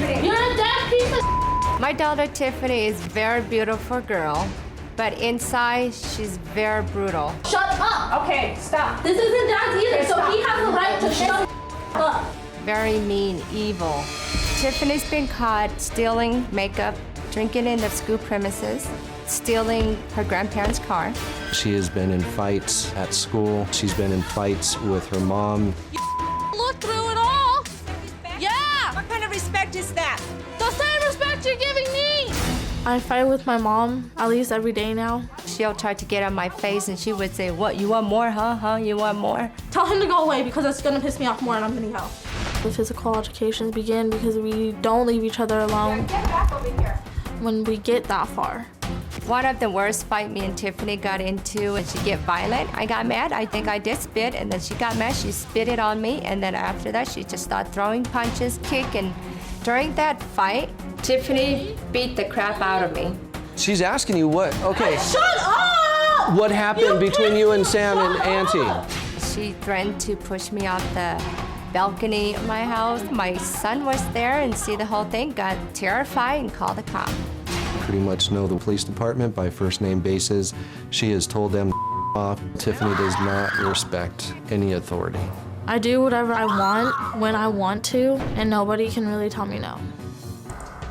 Tiffani. You're a dead piece of My daughter Tiffani is very beautiful girl, but inside she's very brutal. Shut up! Okay, stop. This isn't Dad's either, so Stop. he has the right to shut up. Very mean, evil. Tiffany's been caught stealing makeup, drinking in the school premises, stealing her grandparents' car. She has been in fights at school. She's been in fights with her mom. You look through it all. Yeah! What kind of respect is that? The same respect you're giving me! I fight with my mom at least every day now. She'll try to get on my face and she would say, what, you want more, huh? You want more? Tell him to go away because it's gonna piss me off more and I'm gonna yell. The physical altercations begin because we don't leave each other alone. Get back over here. When we get that far. One of the worst fight me and Tiffany got into, and she get violent. I got mad. I think I did spit, and then she got mad. She spit it on me, and then after that, she just started throwing punches, kick, and during that fight, Tiffany beat the crap out of me. She's asking you what? Okay. Shut up! What happened between you and Sam and Auntie? She threatened to push me off the balcony of my house. My son was there and see the whole thing, got terrified and called the cop. Pretty much know the police department by first name basis. She has told them off. Tiffany does not respect any authority. I do whatever I want when I want to, and nobody can really tell me no.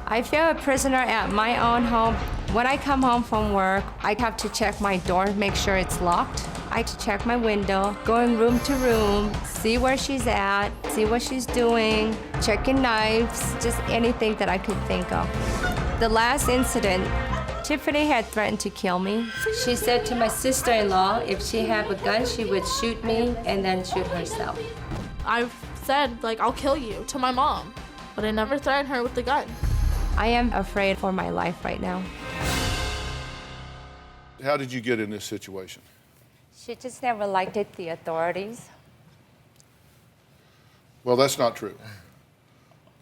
I feel a prisoner at my own home. When I come home from work, I have to check my door, make sure it's locked. I have to check my window, going room to room, see where she's at, see what she's doing, checking knives, just anything that I could think of. The last incident, Tiffany had threatened to kill me. She said to my sister-in-law, if she had a gun, she would shoot me and then shoot herself. I've said, like, I'll kill you to my mom, but I never threatened her with the gun. I am afraid for my life right now. How did you get in this situation? She just never liked it, the authorities. Well, that's not true.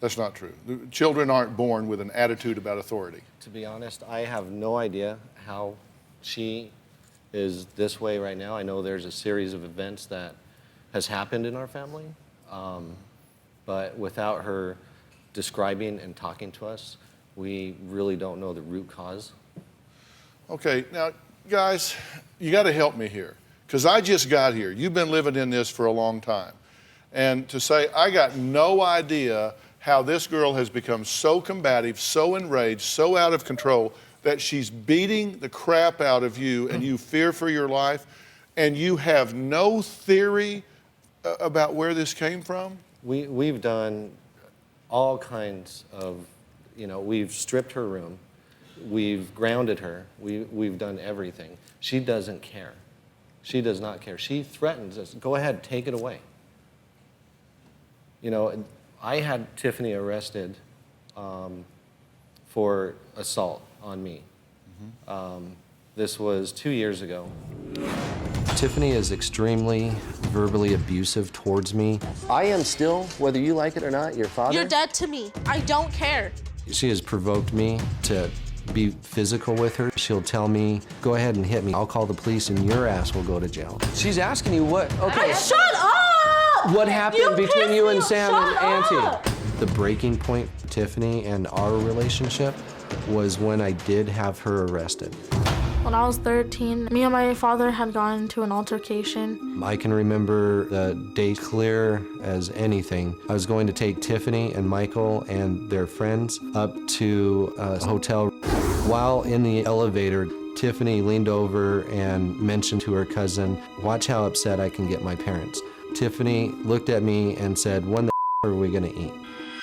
That's not true. Children aren't born with an attitude about authority. To be honest, I have no idea how she is this way right now. I know there's a series of events that has happened in our family, but without her describing and talking to us, we really don't know the root cause. Okay, now, guys, you got to help me here, because I just got here. You've been living in this for a long time. And to say, I got no idea how this girl has become so combative, so enraged, so out of control that she's beating the crap out of you and you fear for your life and you have no theory about where this came from? We've done all kinds of, we've stripped her room, we've grounded her, we've done everything. She doesn't care. She does not care. She threatens us, go ahead, take it away. I had Tiffany arrested for assault on me. This was 2 years ago. Tiffany is extremely verbally abusive towards me. I am still, whether you like it or not, your father. You're dead to me. I don't care. She has provoked me to be physical with her. She'll tell me, go ahead and hit me. I'll call the police and your ass will go to jail. She's asking you what, okay. Shut up! What happened between you and Sam and Auntie? Up! The breaking point for Tiffany and our relationship was when I did have her arrested. When I was 13, me and my father had gotten into an altercation. I can remember the day clear as anything. I was going to take Tiffany and Michael and their friends up to a hotel. While in the elevator, Tiffany leaned over and mentioned to her cousin, watch how upset I can get my parents. Tiffany looked at me and said, when the are we gonna eat?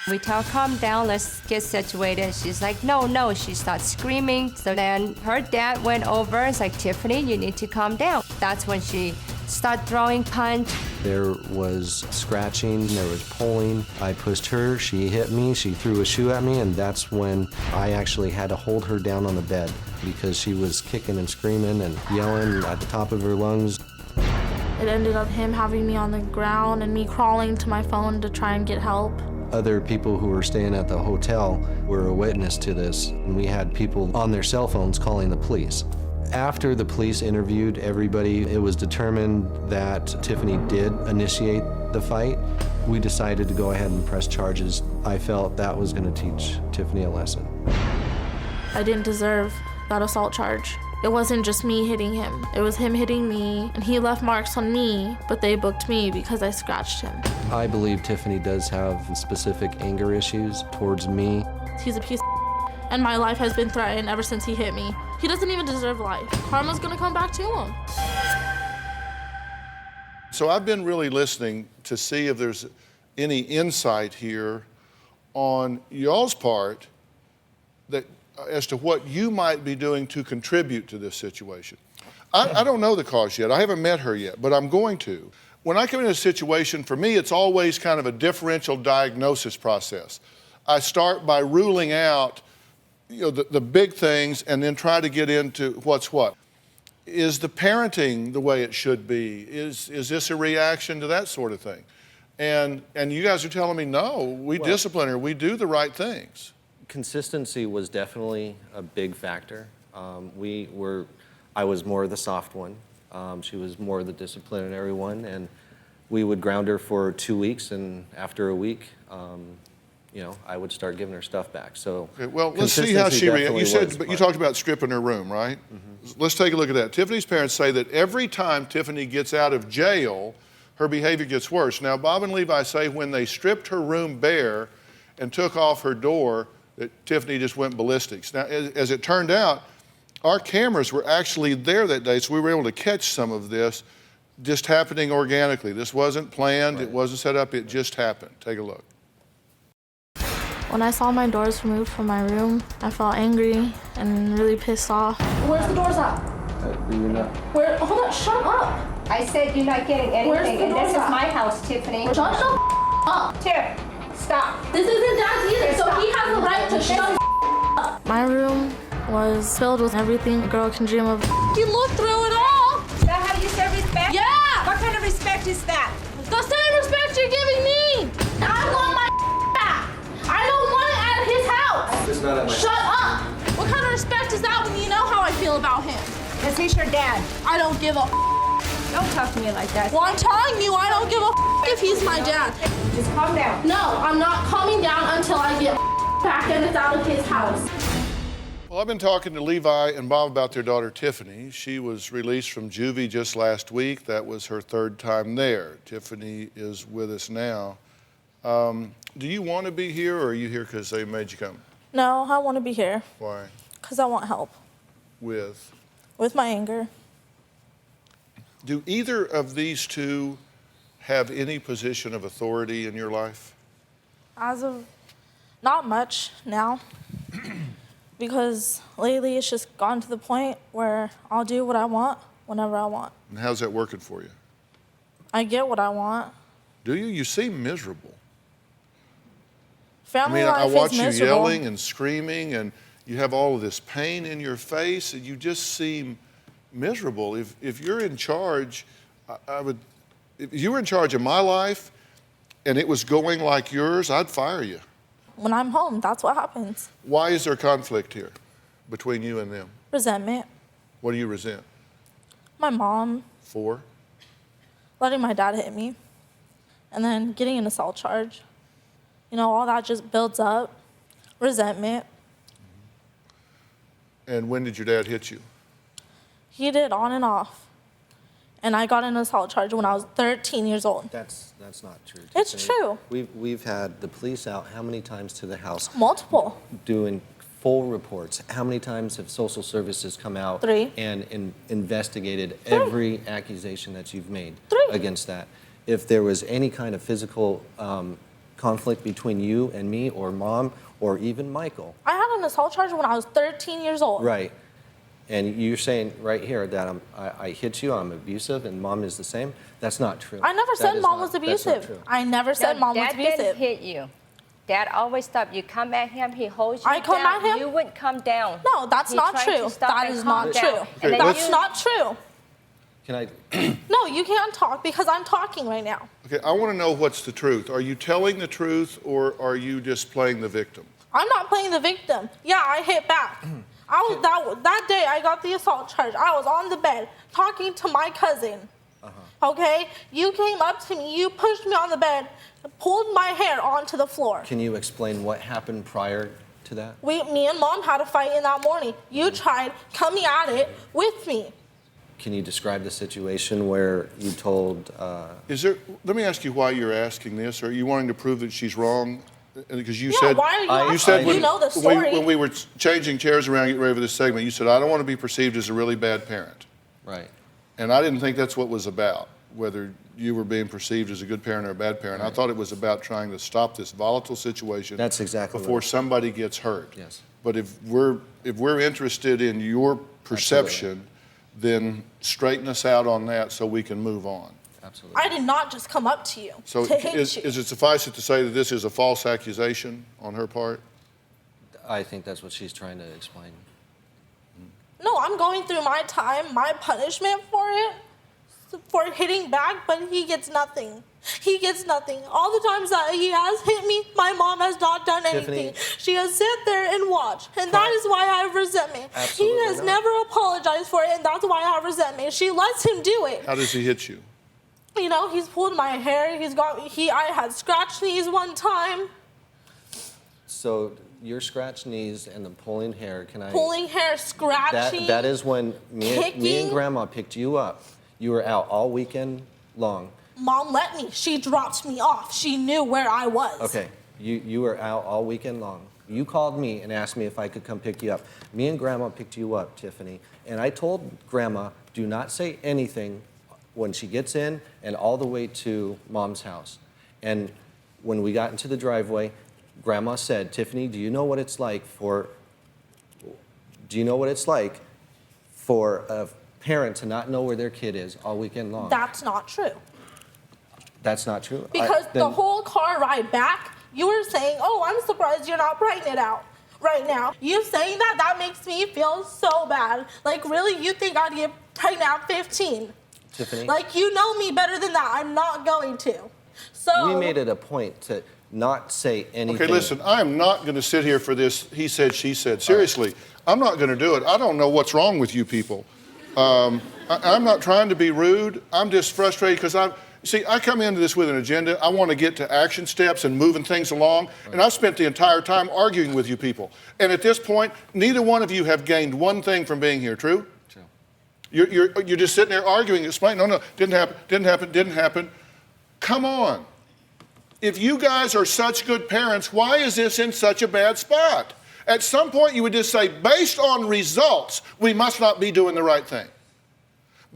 We tell her, calm down, let's get situated. She's like, no. She starts screaming. So then her dad went over and was like, Tiffany, you need to calm down. That's when she started throwing punch. There was scratching, there was pulling. I pushed her, she hit me, she threw a shoe at me, and that's when I actually had to hold her down on the bed because she was kicking and screaming and yelling at the top of her lungs. It ended up him having me on the ground and me crawling to my phone to try and get help. Other people who were staying at the hotel were a witness to this, and we had people on their cell phones calling the police. After the police interviewed everybody, it was determined that Tiffany did initiate the fight, we decided to go ahead and press charges. I felt that was going to teach Tiffani a lesson. I didn't deserve that assault charge. It wasn't just me hitting him. It was him hitting me, and he left marks on me, but they booked me because I scratched him. I believe Tiffani does have specific anger issues towards me. He's a piece of and my life has been threatened ever since he hit me. He doesn't even deserve life. Karma's gonna come back to him. So I've been really listening to see if there's any insight here on y'all's part that as to what you might be doing to contribute to this situation. I don't know the cause yet. I haven't met her yet, but I'm going to. When I come into a situation, for me, it's always kind of a differential diagnosis process. I start by ruling out the big things and then try to get into what's what. Is the parenting the way it should be? Is this a reaction to that sort of thing? And you guys are telling me, no, we discipline her, we do the right things. Consistency was definitely a big factor. I was more the soft one. She was more the disciplinary one, and we would ground her for 2 weeks, and after a week, I would start giving her stuff back. So, okay, well, let's see how she reacts. You talked about stripping her room, right? Mm-hmm. Let's take a look at that. Tiffany's parents say that every time Tiffani gets out of jail, her behavior gets worse. Now, Bob and Levi say when they stripped her room bare and took off her door, that Tiffani just went ballistics. Now, as it turned out, our cameras were actually there that day, so we were able to catch some of this just happening organically. This wasn't planned, It wasn't set up, it just happened. Take a look. When I saw my doors removed from my room, I felt angry and really pissed off. Where's the doors at? Where? Hold on, shut up. I said you're not getting anything, and this is my house, Tiffani. Shut the up. Tiff, stop. This isn't Dad's either, so he has the right to shut up. My room was filled with everything a girl can dream of. You looked through it all. Is that how you say respect? Yeah. What kind of respect is that? The same respect you're giving me. I want my back. I don't want it at his house. It's not at my Shut up. What kind of respect is that when you know how I feel about him? Because he's your dad. I don't give a Don't talk to me like that. Well, I'm telling you, I don't give a if he's my dad. Just calm down. No, I'm not calming down until I get back and it's out of his house. Well, I've been talking to Levi and Bob about their daughter, Tiffani. She was released from juvie just last week. That was her third time there. Tiffani is with us now. Do you want to be here, or are you here because they made you come? No, I want to be here. Why? Because I want help. With my anger. Do either of these two have any position of authority in your life? As of, not much now. Because lately it's just gotten to the point where I'll do what I want whenever I want. And how's that working for you? I get what I want. Do you? You seem miserable. Family I life watch is you miserable. yelling and screaming, and you have all of this pain in your face, and you just seem miserable. If you're in charge, if you were in charge of my life and it was going like yours, I'd fire you. When I'm home, that's what happens. Why is there conflict here between you and them? Resentment. What do you resent? My mom For? letting my dad hit me. And then getting an assault charge. All that just builds up. Resentment. And when did your dad hit you? He did on and off. And I got an assault charge when I was 13 years old. That's not true. It's Tiffani. true. We've had the police out how many times to the house? Multiple. Doing full reports. How many times have social services come out 3. and investigated 3. every accusation that you've made 3. against that? If there was any kind of physical conflict between you and me or mom or even Michael. I had an assault charge when I was 13 years old. Right. And you're saying right here that I hit you, I'm abusive, and mom is the same. That's not true. I never said mom was abusive. I never said mom was abusive. Dad didn't hit you. Dad always stopped. You come at him, he holds you I come down. at him? You wouldn't come down. No, that's He not tried true. to stop That and is calm not down. true. And then That's you- not true. Can I? No, you can't talk because I'm talking right now. Okay, I want to know what's the truth. Are you telling the truth, or are you just playing the victim? I'm not playing the victim. Yeah, I hit back. that day I got the assault charge. I was on the bed talking to my cousin. okay? You came up to me, you pushed me on the bed, pulled my hair onto the floor. Can you explain what happened prior to that? Me and Mom had a fight in that morning. You tried coming at it with me. Can you describe the situation where you told... Let me ask you why you're asking this. Are you wanting to prove that she's wrong? Because you Yeah, said... why are you asking? You said You know the story. when we were changing chairs around, getting ready for this segment, you said, I don't want to be perceived as a really bad parent. Right. And I didn't think that's what it was about, whether you were being perceived as a good parent or a bad parent. Right. I thought it was about trying to stop this volatile situation. That's exactly before somebody gets hurt. Yes. But if we're interested in your perception, then straighten us out on that so we can move on. Absolutely. I did not just come up to you So to hit you. is it suffice it to say that this is a false accusation on her part? I think that's what she's trying to explain. No, I'm going through my time, my punishment for it, for hitting back, but he gets nothing. He gets nothing. All the times that he has hit me, my mom has not done anything. Tiffani, she has sat there and watched, and that is why I have resentment. Absolutely He has not. never apologized for it, and that's why I have resentment. She lets him do it. How does he hit you? You know, he's pulled my hair. I had scratched knees one time. So your scratched knees and the pulling hair, can I... Pulling hair, scratching. That is when me and kicking. Grandma picked you up. You were out all weekend long. Mom let me. She dropped me off. She knew where I was. Okay, you were out all weekend long. You called me and asked me if I could come pick you up. Me and Grandma picked you up, Tiffani, and I told Grandma, do not say anything when she gets in and all the way to Mom's house. And when we got into the driveway, Grandma said, Tiffani, do you know what it's like for a parent to not know where their kid is all weekend long? That's not true. That's not true? Because the whole car ride back, you were saying, oh, I'm surprised you're not pregnant out right now. You saying that makes me feel so bad. Like, really, you think I'd get pregnant at 15? Tiffani? Like, you know me better than that. I'm not going to. So we made it a point to not say anything. Okay, listen, I'm not going to sit here for this he said, she said. Seriously, I'm not going to do it. I don't know what's wrong with you people. I'm not trying to be rude. I'm just frustrated because I come into this with an agenda. I want to get to action steps and moving things along. Right. And I've spent the entire time arguing with you people. And at this point, neither one of you have gained one thing from being here, true? True. You're just sitting there arguing, explaining, no, didn't happen. Come on. If you guys are such good parents, why is this in such a bad spot? At some point, you would just say, based on results, we must not be doing the right thing.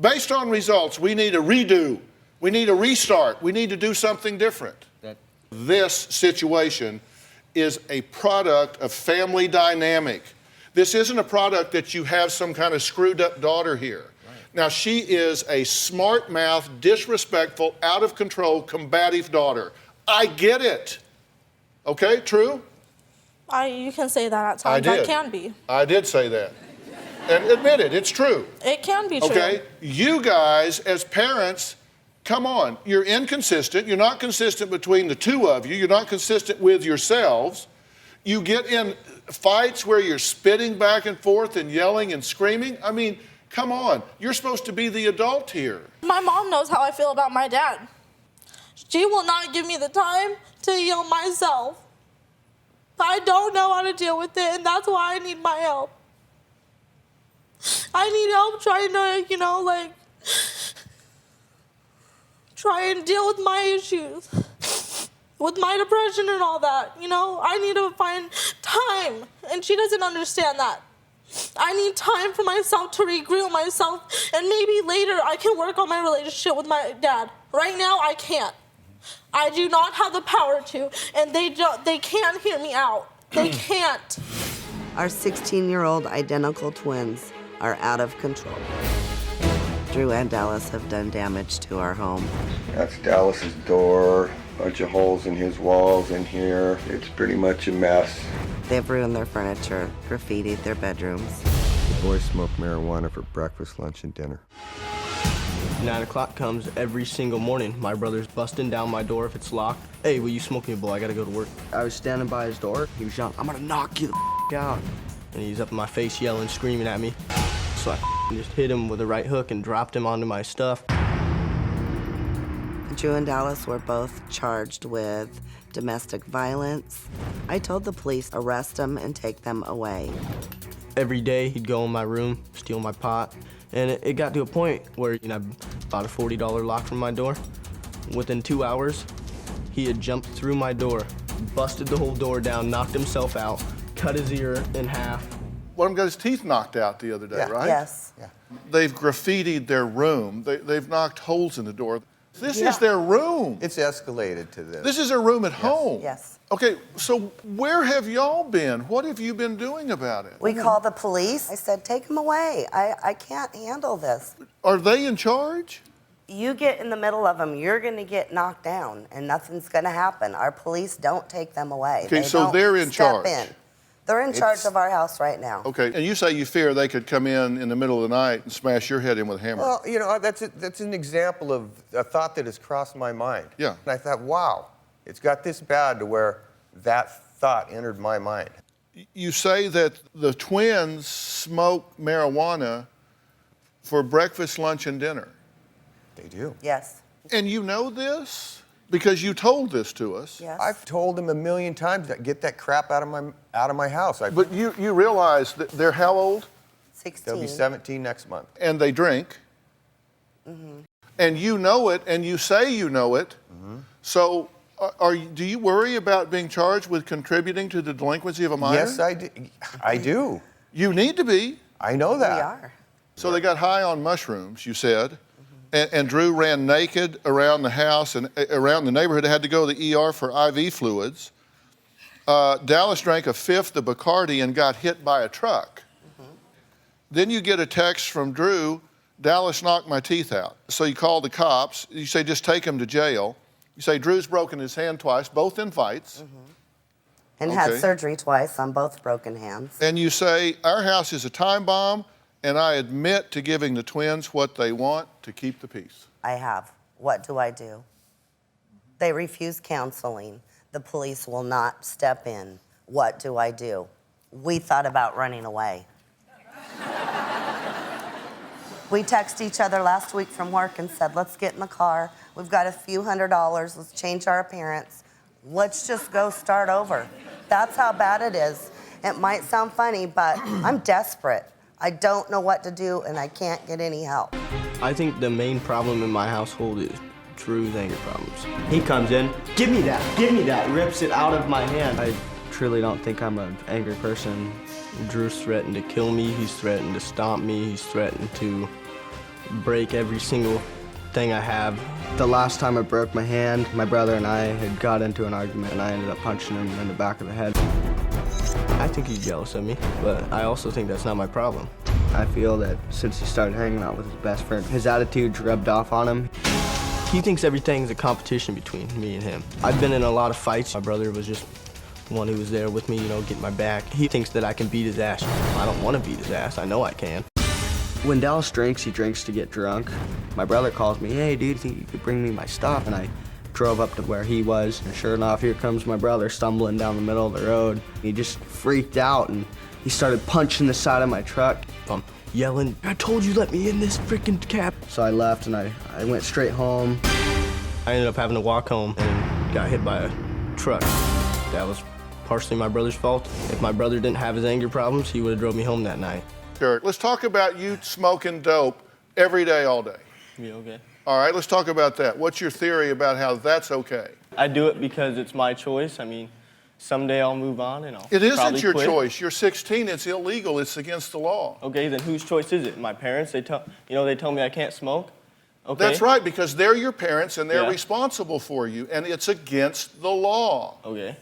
Based on results, we need a redo. We need a restart. We need to do something different. This situation is a product of family dynamic. This isn't a product that you have some kind of screwed up daughter here. Right. Now, she is a smart-mouthed, disrespectful, out of control, combative daughter. I get it. Okay, true? You can say that at times. I did. That can be. I did say that. And admit it, it's true. It can be true. Okay? You guys, as parents, come on. You're inconsistent. You're not consistent between the two of you. You're not consistent with yourselves. You get in fights where you're spitting back and forth and yelling and screaming. I mean, come on. You're supposed to be the adult here. My mom knows how I feel about my dad. She will not give me the time to heal myself. I don't know how to deal with it, and that's why I need my help. I need help trying to, try and deal with my issues, with my depression and all that. I need to find time, and she doesn't understand that. I need time for myself to regroup myself, and maybe later I can work on my relationship with my dad. Right now, I can't. I do not have the power to, and they can't hear me out. They can't. Our 16-year-old identical twins are out of control. Drew and Dallas have done damage to our home. That's Dallas's door, bunch of holes in his walls in here. It's pretty much a mess. They've ruined their furniture, graffitied their bedrooms. The boys smoke marijuana for breakfast, lunch, and dinner. 9 o'clock comes every single morning. My brother's busting down my door if it's locked. Hey, will you smoke me a bowl? I gotta go to work. I was standing by his door. He was yelling, I'm gonna knock you the out. And he's up in my face yelling, screaming at me. So I just hit him with a right hook and dropped him onto my stuff. Drew and Dallas were both charged with domestic violence. I told the police, arrest them and take them away. Every day he'd go in my room, steal my pot, and it got to a point where I bought a $40 lock from my door. Within 2 hours, he had jumped through my door, busted the whole door down, knocked himself out, cut his ear in half. One of them got his teeth knocked out the other day, right? Yes. Yeah. They've graffitied their room. They've knocked holes in the door. This is their room. It's escalated to this. This is their room at home. Yes. Okay, so where have y'all been? What have you been doing about it? We called the police. I said, take them away. I can't handle this. Are they in charge? You get in the middle of them, you're gonna get knocked down and nothing's gonna happen. Our police don't take them away. Okay, They so don't they're in step charge. in. They're in charge of our house right now. Okay, and you say you fear they could come in the middle of the night and smash your head in with a hammer. Well, you know, that's an example of a thought that has crossed my mind. Yeah. And I thought, wow, it's got this bad to where that thought entered my mind. You say that the twins smoke marijuana for breakfast, lunch, and dinner. They do. Yes. And you know this because you told this to us. Yes. I've told them a million times that get that crap out of my house. But you realize that they're how old? 16. They'll be 17 next month. And they drink. Mm-hmm. And you know it, and you say you know it. Mm-hmm. So do you worry about being charged with contributing to the delinquency of a minor? Yes, I do. You need to be. I know that. We are. So they got high on mushrooms, you said, and Drew ran naked around the house and around the neighborhood, had to go to the ER for IV fluids. Dallas drank a fifth of Bacardi and got hit by a truck. Then you get a text from Drew, Dallas knocked my teeth out. So you call the cops, you say just take him to jail. You say Drew's broken his hand twice, both in fights. And had Okay. surgery twice on both broken hands. And you say, our house is a time bomb, and I admit to giving the twins what they want to keep the peace. I have. What do I do? They refuse counseling. The police will not step in. What do I do? We thought about running away. We texted each other last week from work and said, let's get in the car. We've got a few $100s. Let's change our appearance. Let's just go start over. That's how bad it is. It might sound funny, but I'm desperate. I don't know what to do, and I can't get any help. I think the main problem in my household is Drew's anger problems. He comes in, give me that, rips it out of my hand. I truly don't think I'm an angry person. Drew's threatened to kill me, he's threatened to stomp me, he's threatened to break every single thing I have. The last time I broke my hand, my brother and I had got into an argument and I ended up punching him in the back of the head. I think he's jealous of me, but I also think that's not my problem. I feel that since he started hanging out with his best friend, his attitude's rubbed off on him. He thinks everything's a competition between me and him. I've been in a lot of fights. My brother was just the one who was there with me, getting my back. He thinks that I can beat his ass. I don't want to beat his ass. I know I can. When Dallas drinks, he drinks to get drunk. My brother calls me, hey, dude, think you could bring me my stuff? And I drove up to where he was, and sure enough, here comes my brother stumbling down the middle of the road. He just freaked out, and he started punching the side of my truck. I'm yelling, I told you let me in this freaking cab. So I left, and I went straight home. I ended up having to walk home and got hit by a truck. That was partially my brother's fault. If my brother didn't have his anger problems, he would have drove me home that night. Derek, let's talk about you smoking dope every day, all day. Yeah, okay. All right, let's talk about that. What's your theory about how that's okay? I do it because it's my choice. I mean, someday I'll move on and I'll It isn't probably your quit. choice. You're 16. It's illegal. It's against the law. Okay, then whose choice is it? My parents? They tell me I can't smoke. Okay. That's right, because they're your parents and they're Yeah. responsible for you, and it's against the law. Okay.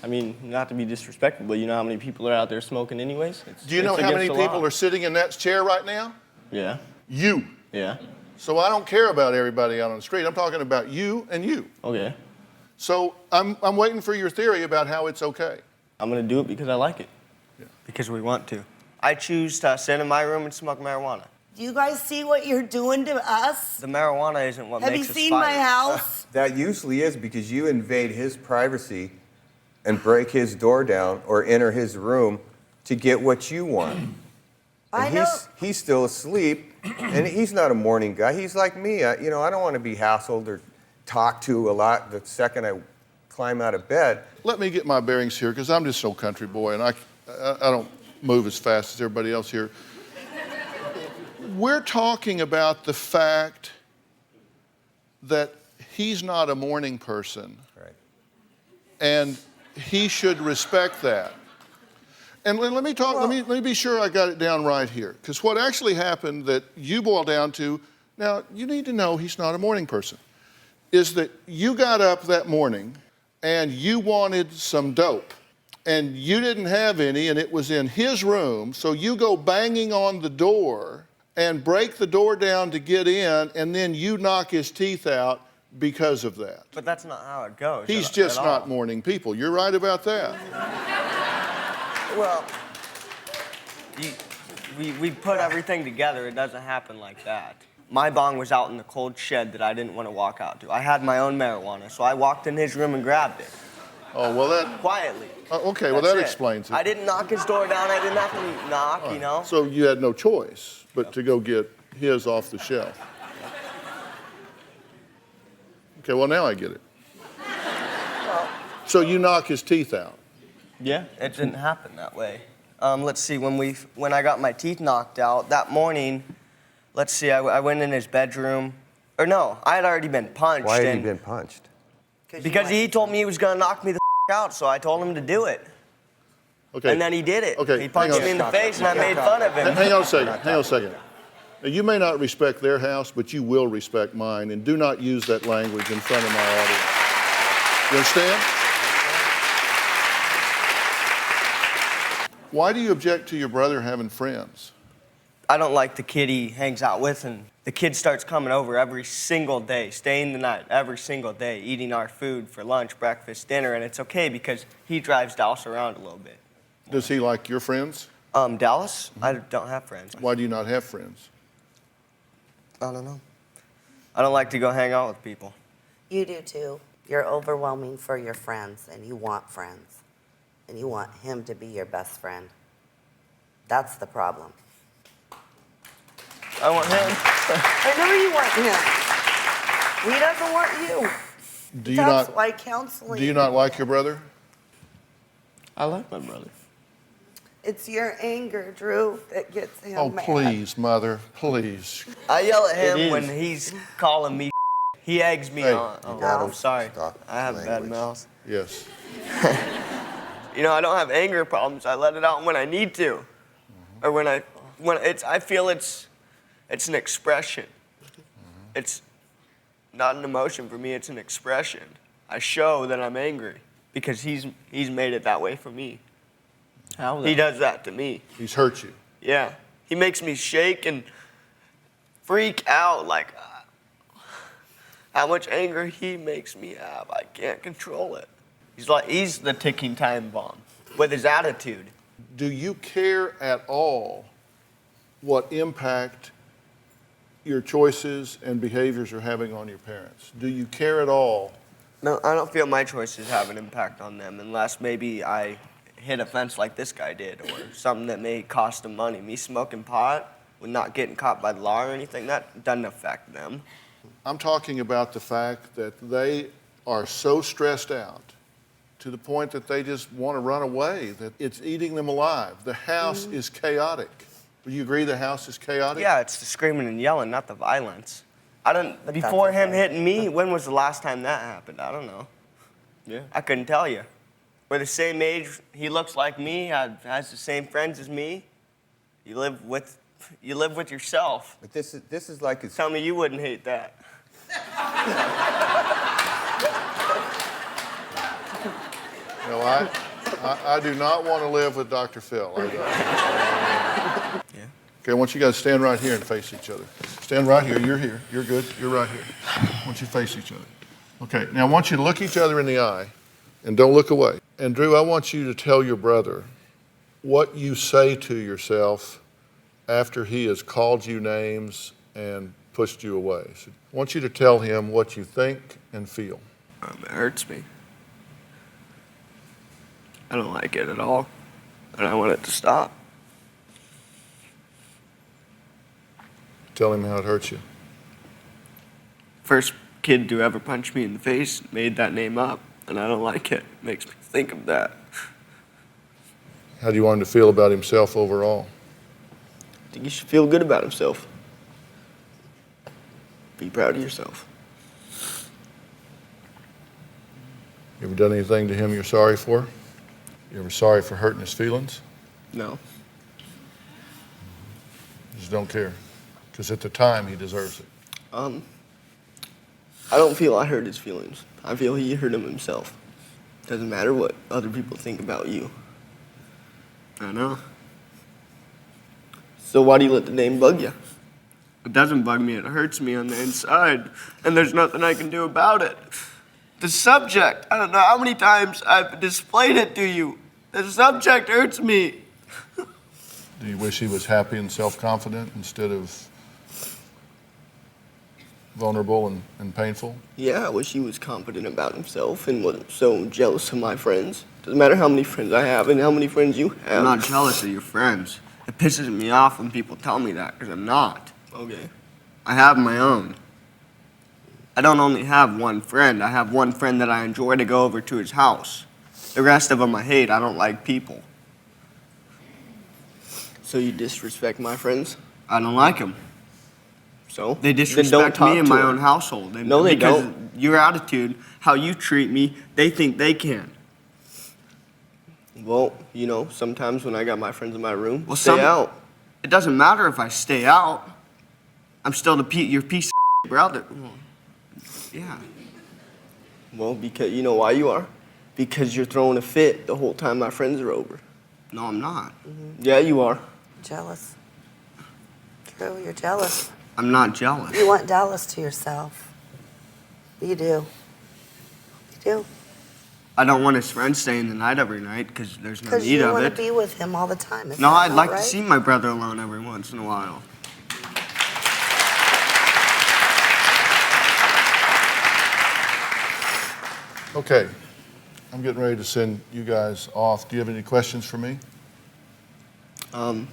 I mean, not to be disrespectful, but you know how many people are out there smoking anyways? Do you know it's how many against the people law. are sitting in that chair right now? Yeah, You. yeah, So I don't care about everybody out on the street. I'm talking about you and you. okay. So I'm waiting for your theory about how it's okay. I'm gonna do it because I like it. Because we want to. I choose to sit in my room and smoke marijuana. Do you guys see what you're doing to us? The marijuana isn't what Have you makes us seen fight. my house? That usually is because you invade his privacy and break his door down or enter his room to get what you want. I And know. he's still asleep, and he's not a morning guy. He's like me. I don't want to be hassled or talked to a lot the second I climb out of bed. Let me get my bearings here, because I'm just no country boy, and I don't move as fast as everybody else here. We're talking about the fact that he's not a morning person. Right. And he should respect that. And let me talk, let me be sure I got it down right here. Because what actually happened that you boil down to, now you need to know he's not a morning person, is that you got up that morning and you wanted some dope. And you didn't have any, and it was in his room, so you go banging on the door and break the door down to get in, and then you knock his teeth out because of that. But that's not how it goes. He's at just all. not morning people. You're right about that. Well, we put everything together. It doesn't happen like that. My bong was out in the cold shed that I didn't want to walk out to. I had my own marijuana, so I walked in his room and grabbed it. Oh, well, that... Quietly. Okay, well, That's that it. explains it. I didn't knock his door down. I didn't have to knock, you know? So you had no choice but to go get his off the shelf. Okay, well, now I get it. So you knock his teeth out. Yeah. It didn't happen that way. Let's see, when I got my teeth knocked out that morning, let's see, I went in his bedroom. Or no, I had already been punched. Why had he been punched? Because he told me he was gonna knock me the out, so I told him to do it. Okay. And then he did it. Okay, He punched hang on. me in the face, and I made fun of him. Hang on a second. Hang on a second. Now, you may not respect their house, but you will respect mine, and do not use that language in front of my audience. You understand? Why do you object to your brother having friends? I don't like the kid he hangs out with, and the kid starts coming over every single day, staying the night, every single day, eating our food for lunch, breakfast, dinner, and it's okay because he drives Dallas around a little bit. Does he like your friends? Dallas? I don't have friends. Why do you not have friends? I don't know. I don't like to go hang out with people. You do too. You're overwhelming for your friends, and you want friends. And you want him to be your best friend. That's the problem. I want him. I know you want him. He doesn't want you. Do you That's not? why counseling. Do you not like your brother? I like my brother. It's your anger, Drew, that gets him Oh, mad. please, mother, please. I yell at It him is. when he's calling me. He eggs me Hey, on. Oh, gotta I'm sorry. stop I have bad language. mouth. Yes. You know, I don't have anger problems. I let it out when I need to, or when I feel it's an expression. It's not an emotion for me. It's an expression. I show that I'm angry because he's made it that way for me. How? He does that to me. He's hurt you. Yeah, he makes me shake and freak out. Like how much anger he makes me have, I can't control it. He's the ticking time bomb with his attitude. Do you care at all what impact your choices and behaviors are having on your parents? Do you care at all? No, I don't feel my choices have an impact on them unless maybe I hit a fence like this guy did or something that may cost them money. Me smoking pot with not getting caught by the law or anything, that doesn't affect them. I'm talking about the fact that they are so stressed out to the point that they just want to run away, that it's eating them alive. The house is chaotic. Do you agree the house is chaotic? Yeah, it's the screaming and yelling, not the violence. But Before that's him okay. hitting me, when was the last time that happened? I don't know. Yeah. I couldn't tell you. We're the same age. He looks like me. Has the same friends as me. You live with yourself. But this is like his. Tell me you wouldn't hate that. No, I do not want to live with DrPhil. I don't. Yeah. Okay, I want you guys to stand right here and face each other. Stand right here. You're here. You're good. You're right here. I want you to face each other. Okay, now I want you to look each other in the eye and don't look away. And Drew, I want you to tell your brother what you say to yourself after he has called you names and pushed you away. So I want you to tell him what you think and feel. It hurts me. I don't like it at all, and I want it to stop. Tell him how it hurts you. First kid to ever punch me in the face made that name up, and I don't like it. It makes me think of that. How do you want him to feel about himself overall? I think you should feel good about himself. Be proud of yourself. You ever done anything to him you're sorry for? You ever sorry for hurting his feelings? No. You just don't care. Because at the time, he deserves it. I don't feel I hurt his feelings. I feel he hurt him himself. Doesn't matter what other people think about you. I know. So why do you let the name bug you? It doesn't bug me, it hurts me on the inside, and there's nothing I can do about it. The subject, I don't know how many times I've displayed it to you. The subject hurts me. Do you wish he was happy and self-confident instead of vulnerable and painful? Yeah, I wish he was confident about himself and wasn't so jealous of my friends. Doesn't matter how many friends I have and how many friends you have. I'm not jealous of your friends. It pisses me off when people tell me that, because I'm not. Okay. I have my own. I don't only have one friend. I have one friend that I enjoy to go over to his house. The rest of them I hate. I don't like people. So you disrespect my friends? I don't like them. So? They disrespect me in my own household. No, they don't. Because your attitude, how you treat me, they think they can. Well, you know, sometimes when I got my friends in my room, stay out. It doesn't matter if I stay out. I'm still your piece of brother. Yeah. Well, because you know why you are? Because you're throwing a fit the whole time my friends are over. No, I'm not. Mm-hmm. Yeah, you are. Jealous. True, you're jealous. I'm not jealous. You want Dallas to yourself. You do. You do. I don't want his friends staying the night every night because there's no need of it. Because you want to be with him all the time. No, I'd like to see my brother alone every once in a while. Okay, I'm getting ready to send you guys off. Do you have any questions for me? I'd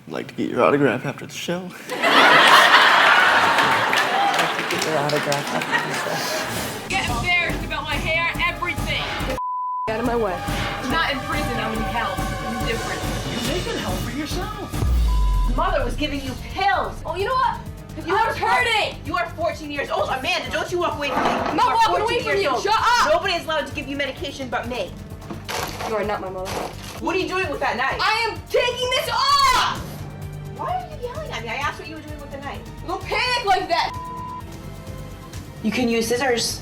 like to get your autograph after the show. Get your autograph after the show. Get embarrassed about my hair, everything. Out of my way. I'm not in prison, I'm in hell. It's different. You're making hell for yourself. Mother was giving you pills. Oh, you know what? I was hurting. You are 14 years old. Amanda, don't you walk away from me. I'm not walking away from you. Shut up. Nobody is allowed to give you medication but me. You are not my mother. What are you doing with that knife? I am taking this off! Why are you yelling at me? I asked what you were doing with the knife. Don't panic like that. You can use scissors.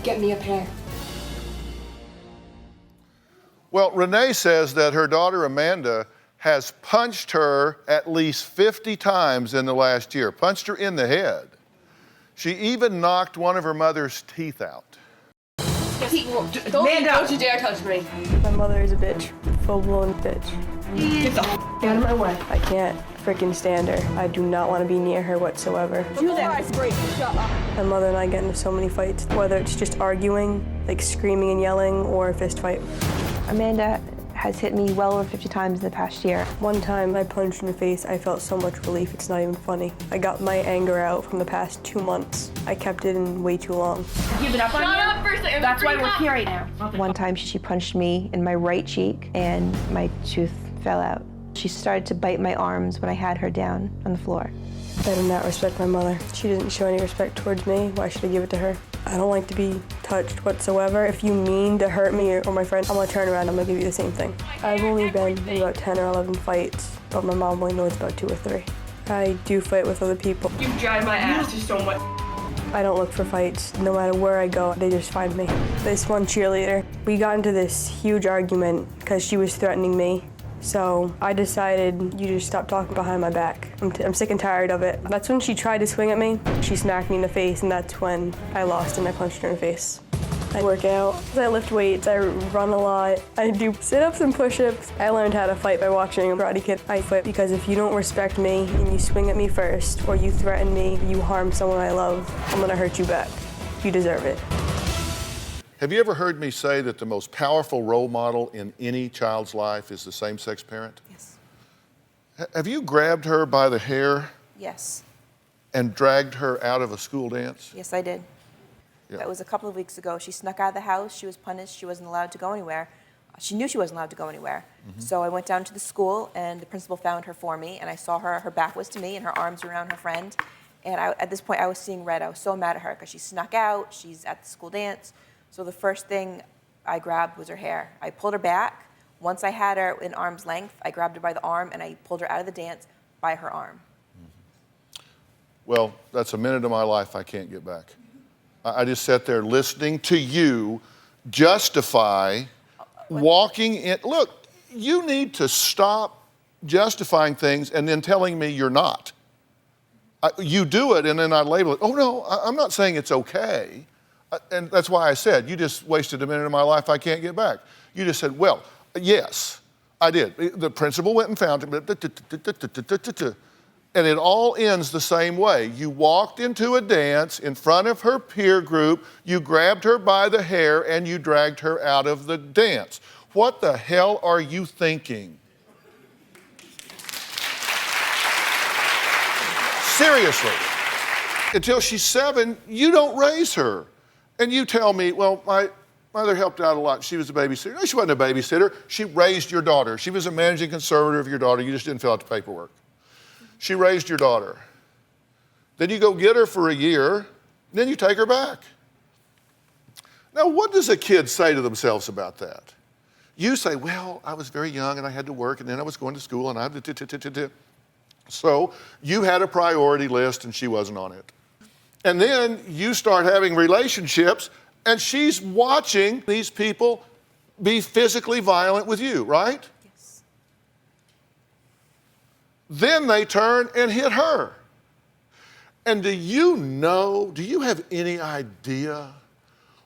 Get me a pair. Well, Renae says that her daughter Amanda has punched her at least 50 times in the last year, punched her in the head. She even knocked one of her mother's teeth out. Don't you dare touch me. My mother is a bitch. Full-blown bitch. Get the out of my way. I can't freaking stand her. I do not want to be near her whatsoever. Do that. Shut up. My mother and I get into so many fights, whether it's just arguing, like screaming and yelling, or a fist fight. Amanda has hit me well over 50 times in the past year. One time I punched in the face, I felt so much relief, it's not even funny. I got my anger out from the past 2 months. I kept it in way too long. Give it up on you. That's why we're here right now. One time she punched me in my right cheek and my tooth fell out. She started to bite my arms when I had her down on the floor. I do not respect my mother. She doesn't show any respect towards me. Why should I give it to her? I don't like to be touched whatsoever. If you mean to hurt me or my friend, I'm gonna turn around, I'm gonna give you the same thing. I've only been in about 10 or 11 fights, but my mom only knows about 2 or 3. I do fight with other people. You drive my ass just so much. I don't look for fights. No matter where I go, they just find me. This one cheerleader, we got into this huge argument because she was threatening me. So I decided, you just stop talking behind my back. I'm sick and tired of it. That's when she tried to swing at me. She smacked me in the face, and that's when I lost and I punched her in the face. I work out, I lift weights, I run a lot. I do sit-ups and push-ups. I learned how to fight by watching a Karate Kid. I fight because if you don't respect me and you swing at me first, or you threaten me, you harm someone I love, I'm gonna hurt you back. You deserve it. Have you ever heard me say that the most powerful role model in any child's life is the same-sex parent? Yes. Have you grabbed her by the hair Yes. and dragged her out of a school dance? Yes, I did. Yeah. That was a couple of weeks ago. She snuck out of the house. She was punished. She wasn't allowed to go anywhere. She knew she wasn't allowed to go anywhere. So I went down to the school, and the principal found her for me, and I saw her. Her back was to me, and her arms were around her friend. And at this point, I was seeing red. I was so mad at her because she snuck out. She's at the school dance. So the first thing I grabbed was her hair. I pulled her back. Once I had her in arm's length, I grabbed her by the arm, and I pulled her out of the dance by her arm. Well, that's a minute of my life I can't get back. I just sat there listening to you justify walking in. Look, you need to stop justifying things and then telling me you're not. You do it, and then I label it. Oh, no, I'm not saying it's okay. And that's why I said, you just wasted a minute of my life I can't get back. You just said, well, yes, I did. The principal went and found him. And it all ends the same way. You walked into a dance in front of her peer group, you grabbed her by the hair, and you dragged her out of the dance. What the hell are you thinking? Seriously. Until she's 7, you don't raise her. And you tell me, well, my mother helped out a lot. She was a babysitter. No, she wasn't a babysitter. She raised your daughter. She was a managing conservator of your daughter. You just didn't fill out the paperwork. She raised your daughter. Then you go get her for a year, then you take her back. Now, what does a kid say to themselves about that? You say, well, I was very young and I had to work and then I was going to school and I had to. So you had a priority list and she wasn't on it. And then you start having relationships and she's watching these people be physically violent with you, right? Yes. Then they turn and hit her. And do you have any idea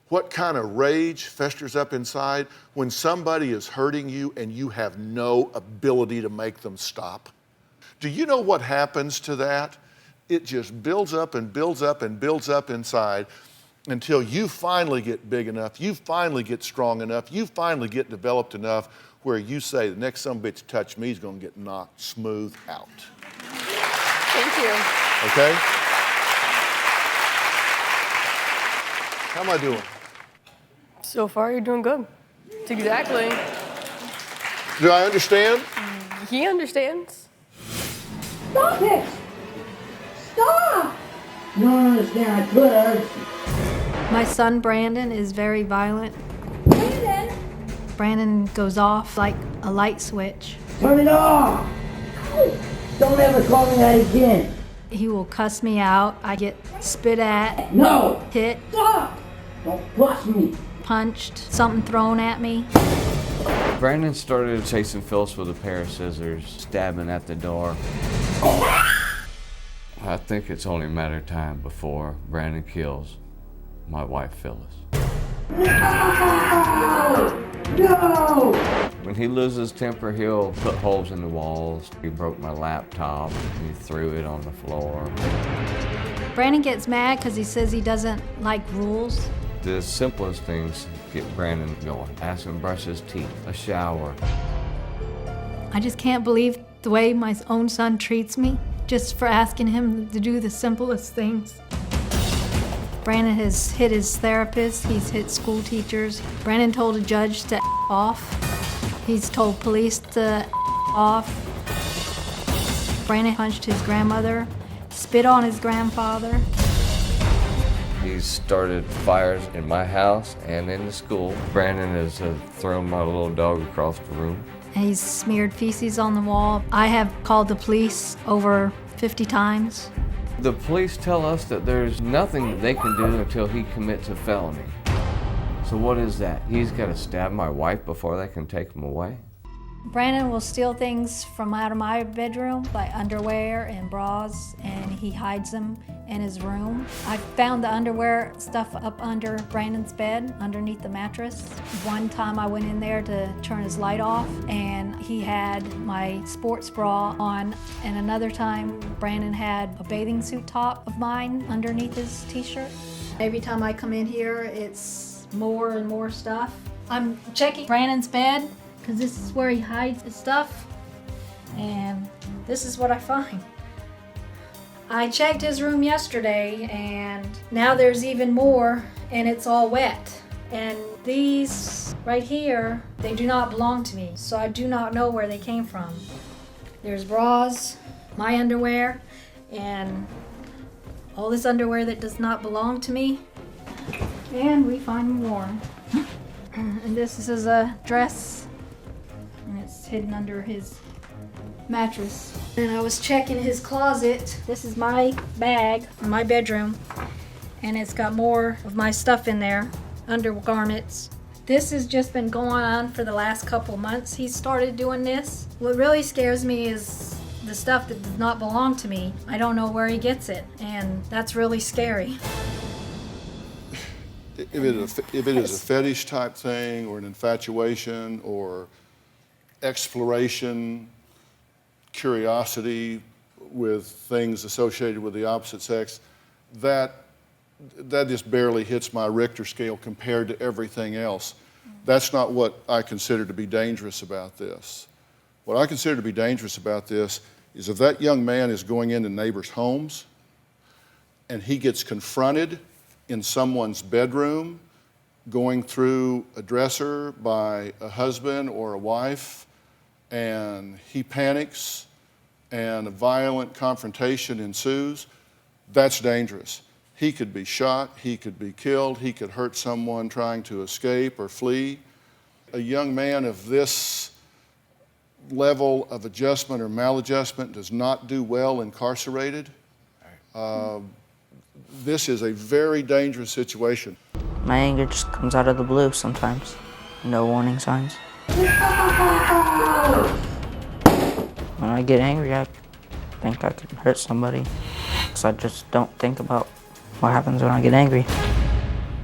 what kind of rage festers up inside when somebody is hurting you and you have no ability to make them stop? Do you know what happens to that? It just builds up and builds up and builds up inside until you finally get big enough, you finally get strong enough, you finally get developed enough where you say, the next sumbitch touch me is going to get knocked smooth out. Thank you. Okay? How am I doing? So far, you're doing good. That's exactly. Do I understand? He understands. Stop it! Stop! You don't understand, I could. My son Brandon is very violent. Brandon! Brandon goes off like a light switch. Turn it off! Don't ever call me that again. He will cuss me out. I get spit at. No! Hit. Stop! Don't push me. Punched. Something thrown at me. Brandon started chasing Phyllis with a pair of scissors, stabbing at the door. I think it's only a matter of time before Brandon kills my wife, Phyllis. No! No! When he loses temper, he'll put holes in the walls. He broke my laptop, and he threw it on the floor. Brandon gets mad because he says he doesn't like rules. The simplest things get Brandon going. Ask him to brush his teeth, a shower. I just can't believe the way my own son treats me, just for asking him to do the simplest things. Brandon has hit his therapist, he's hit school teachers. Brandon told a judge to off. He's told police to off. Brandon punched his grandmother, spit on his grandfather. He started fires in my house and in the school. Brandon has thrown my little dog across the room. And he's smeared feces on the wall. I have called the police over 50 times. The police tell us that there's nothing that they can do until he commits a felony. So what is that? He's got to stab my wife before they can take him away? Brandon will steal things from out of my bedroom, like underwear and bras, and he hides them in his room. I found the underwear stuff up under Brandon's bed, underneath the mattress. One time I went in there to turn his light off, and he had my sports bra on, and another time Brandon had a bathing suit top of mine underneath his t-shirt. Every time I come in here, it's more and more stuff. I'm checking Brandon's bed, because this is where he hides his stuff. And this is what I find. I checked his room yesterday and now there's even more and it's all wet. And these right here, they do not belong to me, so I do not know where they came from. There's bras, my underwear, and all this underwear that does not belong to me. And we find more. And this is a dress, and it's hidden under his mattress. And I was checking his closet. This is my bag in my bedroom, and it's got more of my stuff in there, undergarments. This has just been going on for the last couple months. He started doing this. What really scares me is the stuff that does not belong to me. I don't know where he gets it, and that's really scary. If it is a fetish type thing or an infatuation or exploration, curiosity with things associated with the opposite sex, that just barely hits my Richter scale compared to everything else. That's not what I consider to be dangerous about this. What I consider to be dangerous about this is if that young man is going into neighbors' homes and he gets confronted in someone's bedroom, going through a dresser by a husband or a wife, and he panics and a violent confrontation ensues, that's dangerous. He could be shot, he could be killed, he could hurt someone trying to escape or flee. A young man of this level of adjustment or maladjustment does not do well incarcerated. This is a very dangerous situation. My anger just comes out of the blue sometimes. No warning signs. When I get angry, I think I could hurt somebody. So I just don't think about what happens when I get angry.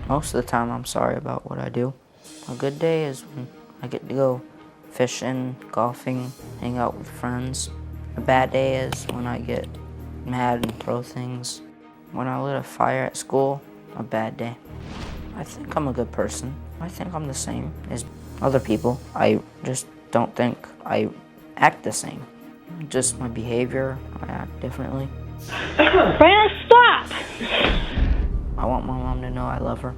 Most of the time, I'm sorry about what I do. A good day is when I get to go fishing, golfing, hang out with friends. A bad day is when I get mad and throw things. When I lit a fire at school, a bad day. I think I'm a good person. I think I'm the same as other people. I just don't think I act the same. Just my behavior, I act differently. Brandon, stop! I want my mom to know I love her.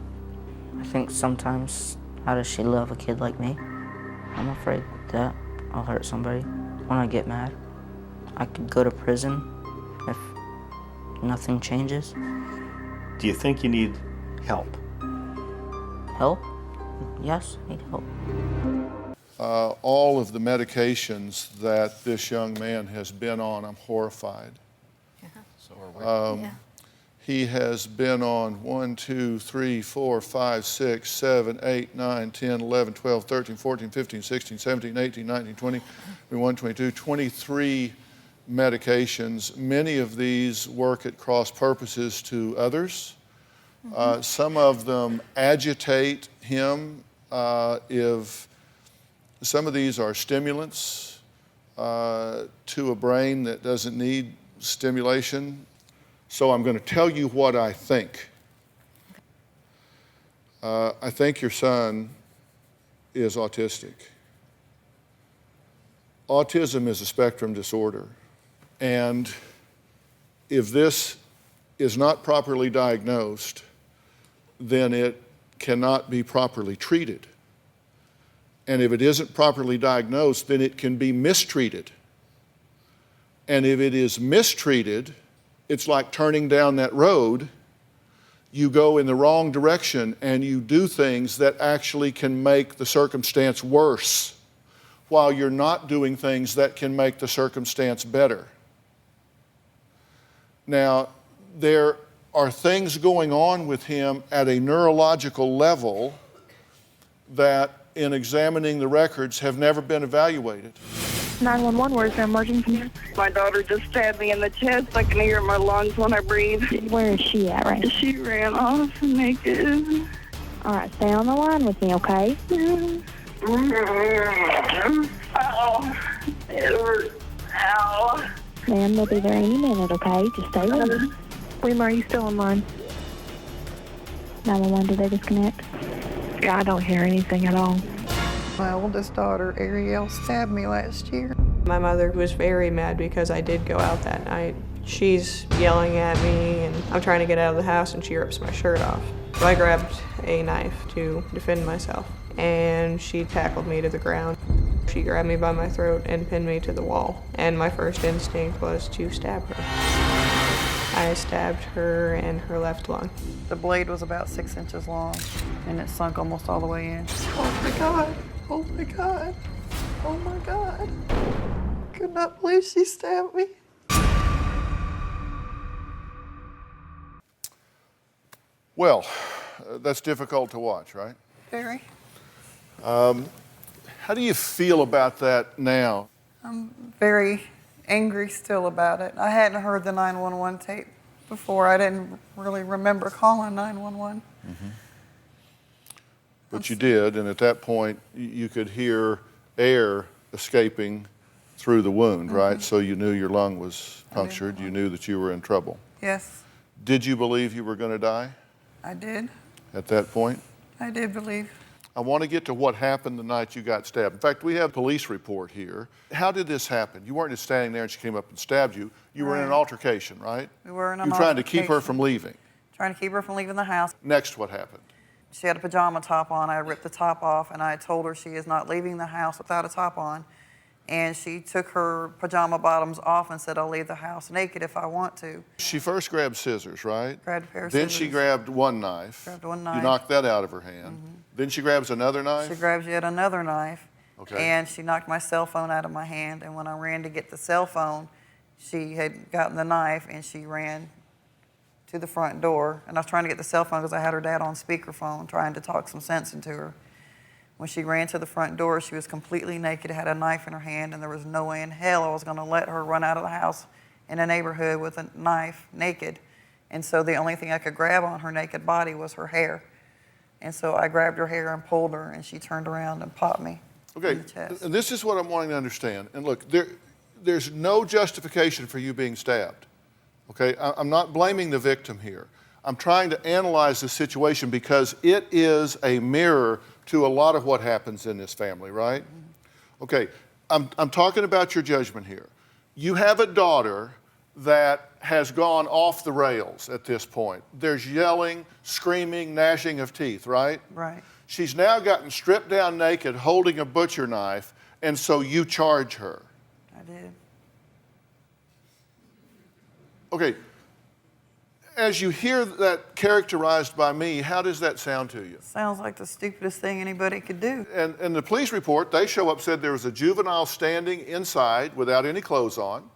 I think sometimes, how does she love a kid like me? I'm afraid that I'll hurt somebody when I get mad. I could go to prison if nothing changes. Do you think you need help? Help? Yes, I need help. All of the medications that this young man has been on, I'm horrified. So are we. He has been on 1, 2, 3, 4, 5, 6, 7, 8, 9, 10, 11, 12, 13, 14, 15, 16, 17, 18, 19, 20, 21, 22, 23 medications. Many of these work at cross purposes to others. Some of them agitate him. If some of these are stimulants to a brain that doesn't need stimulation. So I'm going to tell you what I think. I think your son is autistic. Autism is a spectrum disorder. And if this is not properly diagnosed, then it cannot be properly treated. And if it isn't properly diagnosed, then it can be mistreated. And if it is mistreated, it's like turning down that road. You go in the wrong direction and you do things that actually can make the circumstance worse, while you're not doing things that can make the circumstance better. Now, there are things going on with him at a neurological level that, in examining the records, have never been evaluated. 911, where's the emergency? My daughter just stabbed me in the chest. I can hear it in my lungs when I breathe. Where is she at right now? She ran off naked. All right, stay on the line with me, okay? Ow. It hurts. Ow. Ma'am, they'll be there any minute, okay? Just stay with me. Wilma, are you still online? 911, did they disconnect? Yeah, I don't hear anything at all. My oldest daughter, Arielle, stabbed me last year. My mother was very mad because I did go out that night. She's yelling at me and I'm trying to get out of the house and she rips my shirt off. So I grabbed a knife to defend myself and she tackled me to the ground. She grabbed me by my throat and pinned me to the wall. And my first instinct was to stab her. I stabbed her in her left lung. The blade was about 6 inches long and it sunk almost all the way in. Oh my God. Oh my God. Oh my God. Could not believe she stabbed me. Well, that's difficult to watch, right? Very. How do you feel about that now? I'm very angry still about it. I hadn't heard the 911 tape before. I didn't really remember calling 911. But you did, and at that point, you could hear air escaping through the wound, right? So you knew your lung was punctured. You knew that you were in trouble. Yes, Did you believe you were going to die I did. at that point? I did believe. I want to get to what happened the night you got stabbed. In fact, we have a police report here. How did this happen? You weren't just standing there and she came up and stabbed you. You were in an altercation, right? We were in an You were trying to keep her altercation. from leaving. Trying to keep her from leaving the house. Next, what happened? She had a pajama top on. I ripped the top off and I told her she is not leaving the house without a top on. And she took her pajama bottoms off and said, I'll leave the house naked if I want to. She first grabbed scissors, right? Grabbed a pair of Then scissors. she grabbed one knife. Grabbed one You knife. knocked that out of her hand. Then she grabs another knife. She grabs yet another knife. Okay. And she knocked my cell phone out of my hand. And when I ran to get the cell phone, she had gotten the knife and she ran to the front door. And I was trying to get the cell phone because I had her dad on speakerphone trying to talk some sense into her. When she ran to the front door, she was completely naked, had a knife in her hand, and there was no way in hell I was going to let her run out of the house in a neighborhood with a knife naked. And so the only thing I could grab on her naked body was her hair. And so I grabbed her hair and pulled her, and she turned around and popped me Okay, in the chest. and this is what I'm wanting to understand. And look, there's no justification for you being stabbed. Okay, I'm not blaming the victim here. I'm trying to analyze the situation because it is a mirror to a lot of what happens in this family, right? Okay, I'm talking about your judgment here. You have a daughter that has gone off the rails at this point. There's yelling, screaming, gnashing of teeth, right? Right. She's now gotten stripped down naked, holding a butcher knife, and so you charge her. I did. Okay, as you hear that characterized by me, how does that sound to you? Sounds like the stupidest thing anybody could do. And in the police report, they show up, said there was a juvenile standing inside without any clothes on.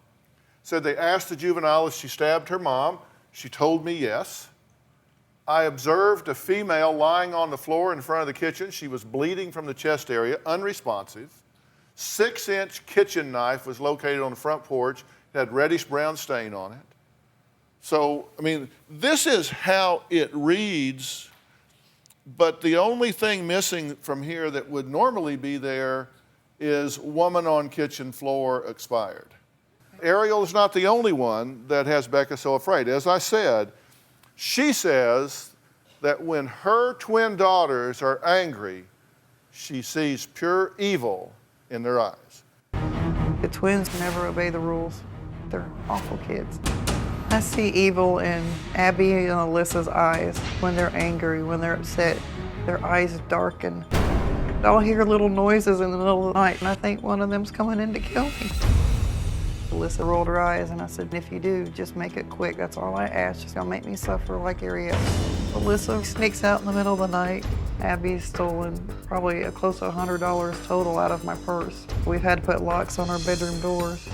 Said they asked the juvenile if she stabbed her mom. She told me yes. I observed a female lying on the floor in front of the kitchen. She was bleeding from the chest area, unresponsive. 6-inch kitchen knife was located on the front porch. It had reddish brown stain on it. So, I mean, this is how it reads, but the only thing missing from here that would normally be there is woman on kitchen floor expired. Arielle is not the only one that has Beka so afraid. As I said, she says that when her twin daughters are angry, she sees pure evil in their eyes. The twins never obey the rules. They're awful kids. I see evil in Abby and Alyssa's eyes when they're angry, when they're upset. Their eyes darken. I'll hear little noises in the middle of the night, and I think one of them's coming in to kill me. Alyssa rolled her eyes, and I said, if you do, just make it quick. That's all I ask. Just don't make me suffer like Arielle. Alyssa sneaks out in the middle of the night. Abby's stolen probably close to $100 total out of my purse. We've had to put locks on our bedroom doors.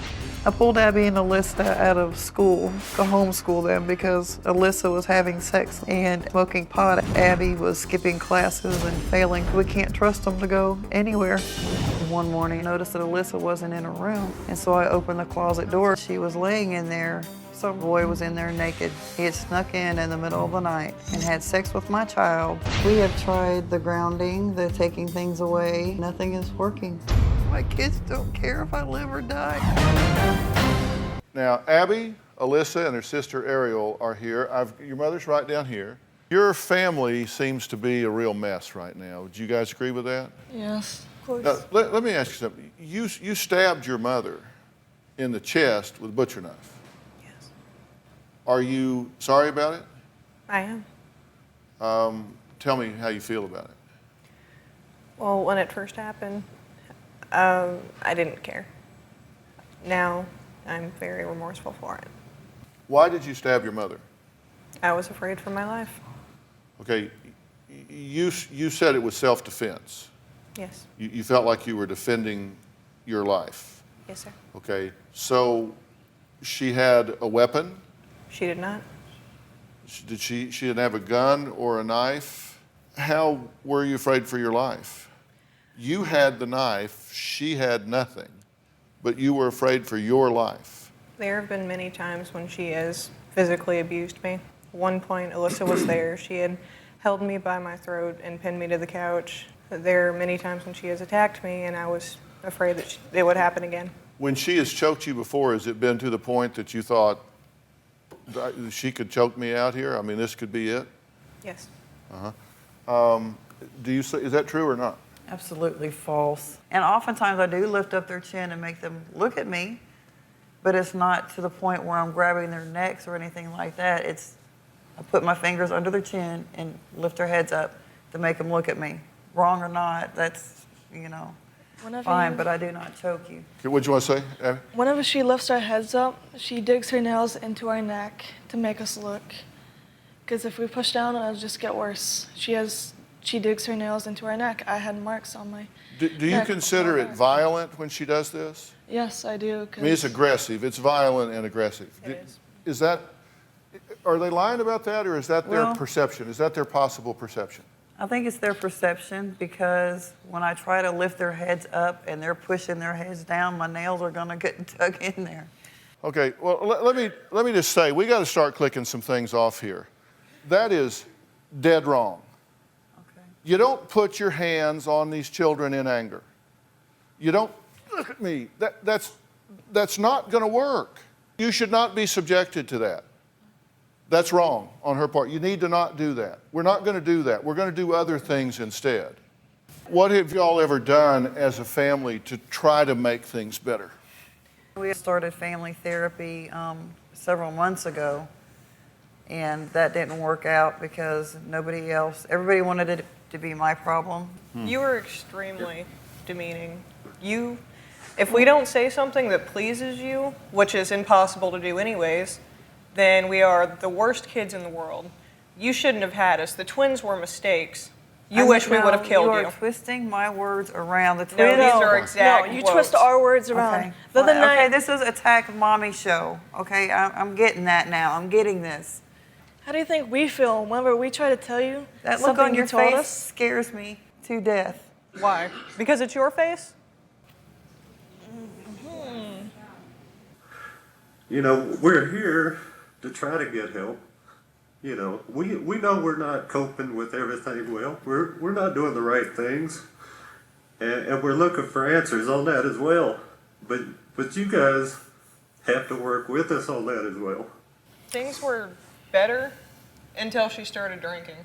I pulled Abby and Alyssa out of school to homeschool them because Alyssa was having sex and smoking pot. Abby was skipping classes and failing. We can't trust them to go anywhere. One morning, I noticed that Alyssa wasn't in her room, and so I opened the closet door. She was laying in there. Some boy was in there naked. He had snuck in the middle of the night and had sex with my child. We have tried the grounding, the taking things away. Nothing is working. My kids don't care if I live or die. Now, Abby, Alyssa, and her sister Arielle are here. Your mother's right down here. Your family seems to be a real mess right now. Would you guys agree with that? Yes, of course. Now, let me ask you something. You stabbed your mother in the chest with a butcher knife. Yes. Are you sorry about it? I am. Tell me how you feel about it. Well, when it first happened, I didn't care. Now, I'm very remorseful for it. Why did you stab your mother? I was afraid for my life. Okay, you said it was self-defense. Yes. You felt like you were defending your life. Yes, sir. Okay, so she had a weapon? She did not. She didn't have a gun or a knife? How were you afraid for your life? You had the knife, she had nothing, but you were afraid for your life. There have been many times when she has physically abused me. One point, Alyssa was there. She had held me by my throat and pinned me to the couch. There are many times when she has attacked me, and I was afraid that it would happen again. When she has choked you before, has it been to the point that you thought, she could choke me out here? I mean, this could be it? Yes. Is that true or not? Absolutely false. And oftentimes I do lift up their chin and make them look at me, but it's not to the point where I'm grabbing their necks or anything like that. I put my fingers under their chin and lift their heads up to make them look at me. Wrong or not, that's, fine, but I do not choke you. Okay, what do you want to say, Abby? Whenever she lifts her heads up, she digs her nails into our neck to make us look. Because if we push down, it'll just get worse. She digs her nails into our neck. I had marks on my Do you neck consider before it violent when she does this? Yes, I do. I mean, it's aggressive. It's violent and aggressive. Is. Are they lying about that, or is that their Well- perception? Is that their possible perception? I think it's their perception, because when I try to lift their heads up and they're pushing their heads down, my nails are gonna get dug in there. Okay, well, let me just say, we got to start clicking some things off here. That is dead wrong. Okay. You don't put your hands on these children in anger. You don't, look at me, that's not going to work. You should not be subjected to that. That's wrong on her part. You need to not do that. We're not going to do that. We're going to do other things instead. What have y'all ever done as a family to try to make things better? We started family therapy several months ago, and that didn't work out because everybody wanted it to be my problem. You are extremely demeaning. If we don't say something that pleases you, which is impossible to do anyways, then we are the worst kids in the world. You shouldn't have had us. The twins were mistakes. You wish we would have killed you. You are twisting my words around. The No, twins. these are exact No, you quotes. twist our words around. Okay. The other Okay, night, this is Attack Mommy show. Okay, I'm getting that now. I'm getting this. how do you think we feel whenever we try to tell you That look something on your you told face us? scares me to death. Why? Because it's your face? We're here to try to get help. We know we're not coping with everything well. We're not doing the right things, and we're looking for answers on that as well. But you guys have to work with us on that as well. Things were better until she started drinking.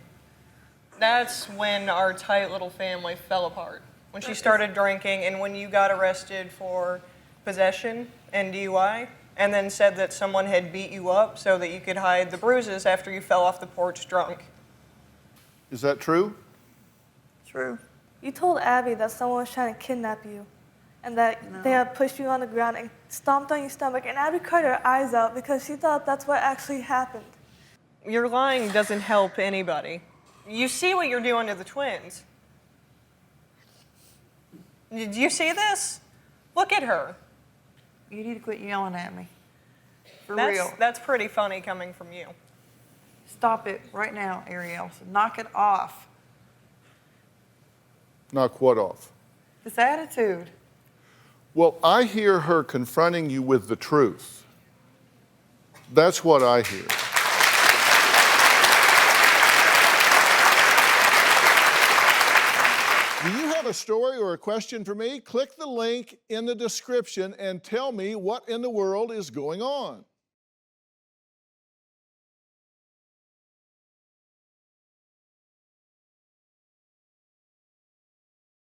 That's when our tight little family fell apart. When she started drinking and when you got arrested for possession and DUI, and then said that someone had beat you up so that you could hide the bruises after you fell off the porch drunk. Is that true? True. You told Abby that someone was trying to kidnap you and that they had pushed you on the ground and stomped on your stomach, and Abby cried her eyes out because she thought that's what actually happened. Your lying doesn't help anybody. You see what you're doing to the twins. Did you see this? Look at her. You need to quit yelling at me. For real. That's pretty funny coming from you. Stop it right now, Arielle. Knock it off. Knock what off? This attitude. Well, I hear her confronting you with the truth. That's what I hear. Do you have a story or a question for me? Click the link in the description and tell me what in the world is going on.